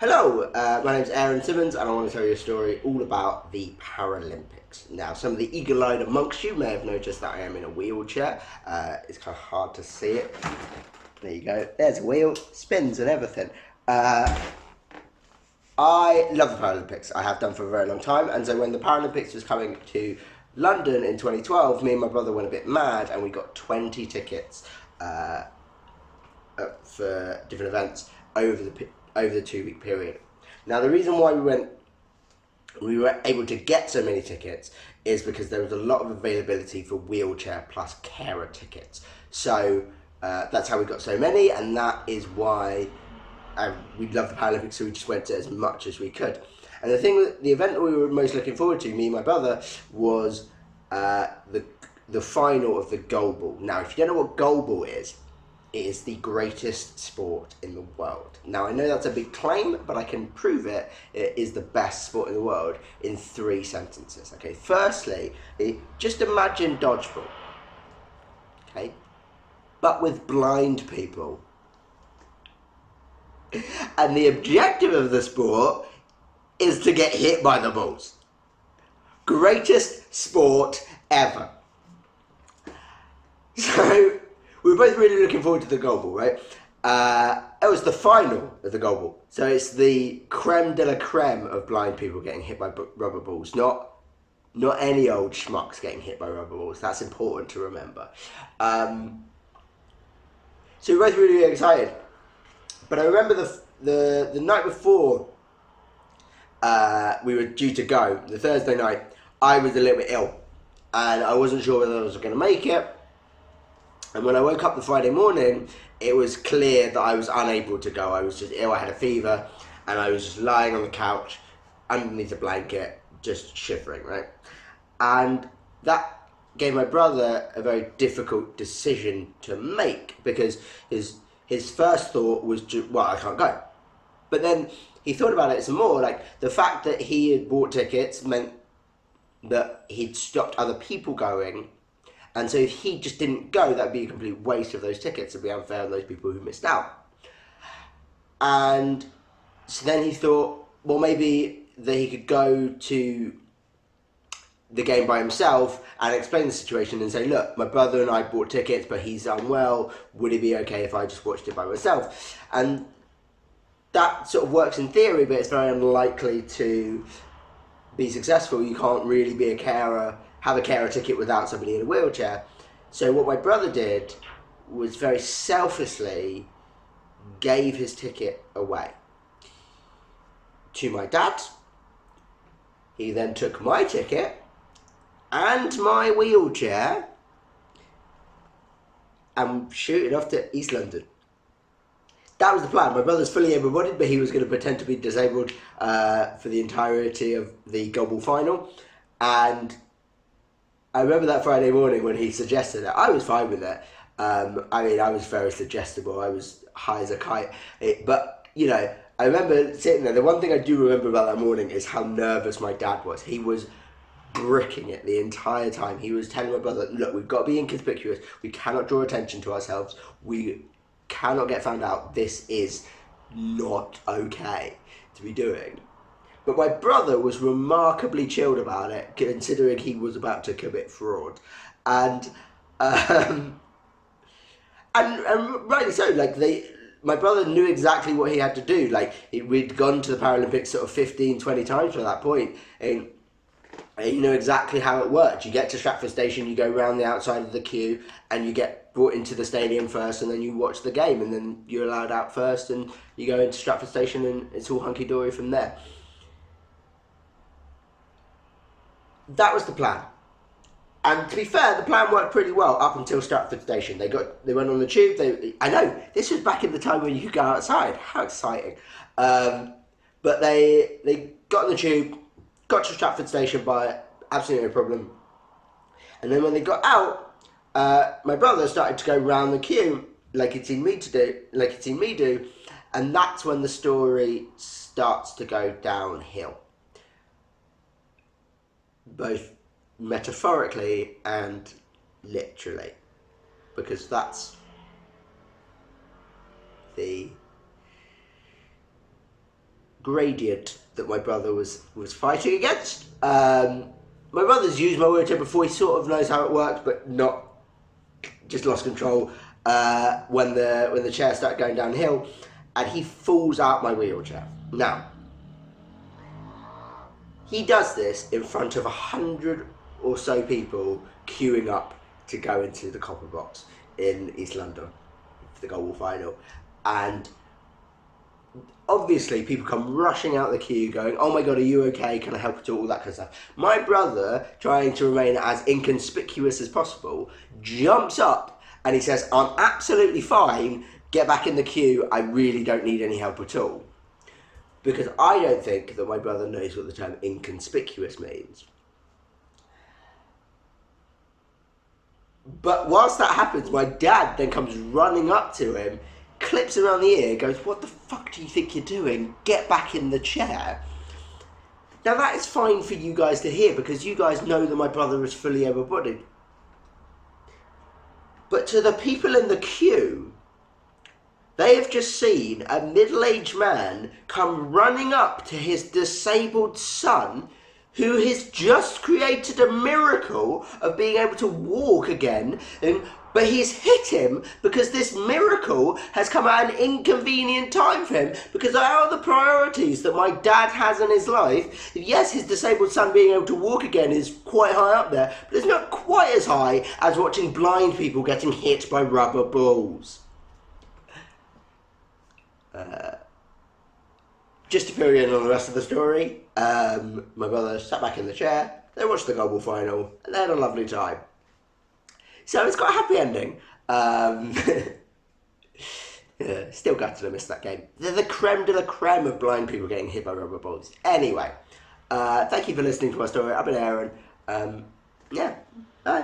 Hello, my name's Simmonds and I want to tell you a story all about the Paralympics. Now, some of the eagle-eyed amongst you may have noticed that I am in a wheelchair. It's kind of hard to see it. There you go. There's a wheel, spins and everything. I love the Paralympics. I have done for a very long time. And so when the Paralympics was coming to London in 2012, me and my brother went a bit mad and we got 20 tickets for different events over the 2-week period. Now, the reason why we were able to get so many tickets is because there was a lot of availability for wheelchair plus carer tickets. So that's how we got so many, and that is why we love the Paralympics, so we just went to as much as we could. And the event that we were most looking forward to, me and my brother, was the final of the goalball. Now, if you don't know what goalball is, it is the greatest sport in the world. Now, I know that's a big claim, but I can prove it. It is the best sport in the world in 3 sentences. Okay, firstly, just imagine dodgeball. Okay, but with blind people. And the objective of the sport is to get hit by the balls. Greatest sport ever. So, we were both really looking forward to the goalball, right? It was the final of the goalball. So it's the creme de la creme of blind people getting hit by rubber balls, not any old schmucks getting hit by rubber balls. That's important to remember. So we were both really, really excited. But I remember the night before we were due to go, the Thursday night, I was a little bit ill. And I wasn't sure whether I was going to make it. And when I woke up the Friday morning, it was clear that I was unable to go. I was just ill, I had a fever, and I was just lying on the couch, underneath a blanket, just shivering, right? And that gave my brother a very difficult decision to make, because his first thought was, well, I can't go. But then he thought about it some more, like the fact that he had bought tickets meant that he'd stopped other people going. And so if he just didn't go, that'd be a complete waste of those tickets. It'd be unfair on those people who missed out. And so then he thought, well, maybe that he could go to the game by himself and explain the situation and say, look, my brother and I bought tickets, but he's unwell. Would it be okay if I just watched it by myself? And that sort of works in theory, but it's very unlikely to be successful. You can't really be a carer, have a carer ticket without somebody in a wheelchair. So what my brother did was very selflessly gave his ticket away to my dad. He then took my ticket and my wheelchair and shooted off to East London. That was the plan. My brother's fully able-bodied, but he was going to pretend to be disabled for the entirety of the goalball final. And I remember that Friday morning when he suggested it. I was fine with it. I was very suggestible. I was high as a kite. But, you know, I remember sitting there. The one thing I do remember about that morning is how nervous my dad was. He was bricking it the entire time. He was telling my brother, look, we've got to be inconspicuous. We cannot draw attention to ourselves. We cannot get found out. This is not okay to be doing. But my brother was remarkably chilled about it, considering he was about to commit fraud. And rightly so, like my brother knew exactly what he had to do. Like, we'd gone to the Paralympics sort of 15, 20 times by that point, and you know exactly how it worked. You get to Stratford Station, you go round the outside of the queue, and you get brought into the stadium first, and then you watch the game, and then you're allowed out first, and you go into Stratford Station, and it's all hunky-dory from there. That was the plan. And to be fair, the plan worked pretty well up until Stratford Station. They went on the tube. I know, this was back in the time when you could go outside. How exciting. But they got on the tube, got to Stratford Station by absolutely no problem. And then when they got out, my brother started to go round the queue like he'd seen me do, and that's when the story starts to go downhill. Both metaphorically and literally, because that's the gradient that my brother was fighting against. My brother's used my wheelchair before. He sort of knows how it works, but not just lost control when the chair started going downhill, and he falls out my wheelchair. Now, he does this in front of 100 or so people queuing up to go into the copper box in East London for the goalball final, and obviously people come rushing out the queue going, oh my god, are you okay, can I help you, all that kind of stuff. My brother, trying to remain as inconspicuous as possible, jumps up and he says, I'm absolutely fine, get back in the queue, I really don't need any help at all. Because I don't think that my brother knows what the term inconspicuous means. But whilst that happens, my dad then comes running up to him, clips him around the ear, goes, what the fuck do you think you're doing? Get back in the chair. Now that is fine for you guys to hear, because you guys know that my brother is fully able-bodied. But to the people in the queue, they have just seen a middle-aged man come running up to his disabled son, who has just created a miracle of being able to walk again, but he's hit him because this miracle has come at an inconvenient time for him, because out of the priorities that my dad has in his life, yes, his disabled son being able to walk again is quite high up there, but it's not quite as high as watching blind people getting hit by rubber balls. Just to fill you in on the rest of the story, my brother sat back in the chair, they watched the goalball final, and they had a lovely time. So it's got a happy ending. Yeah, still gutted I missed that game. They're the creme de la creme of blind people getting hit by rubber balls. Anyway, thank you for listening to my story. I've been Aaron. Yeah, bye.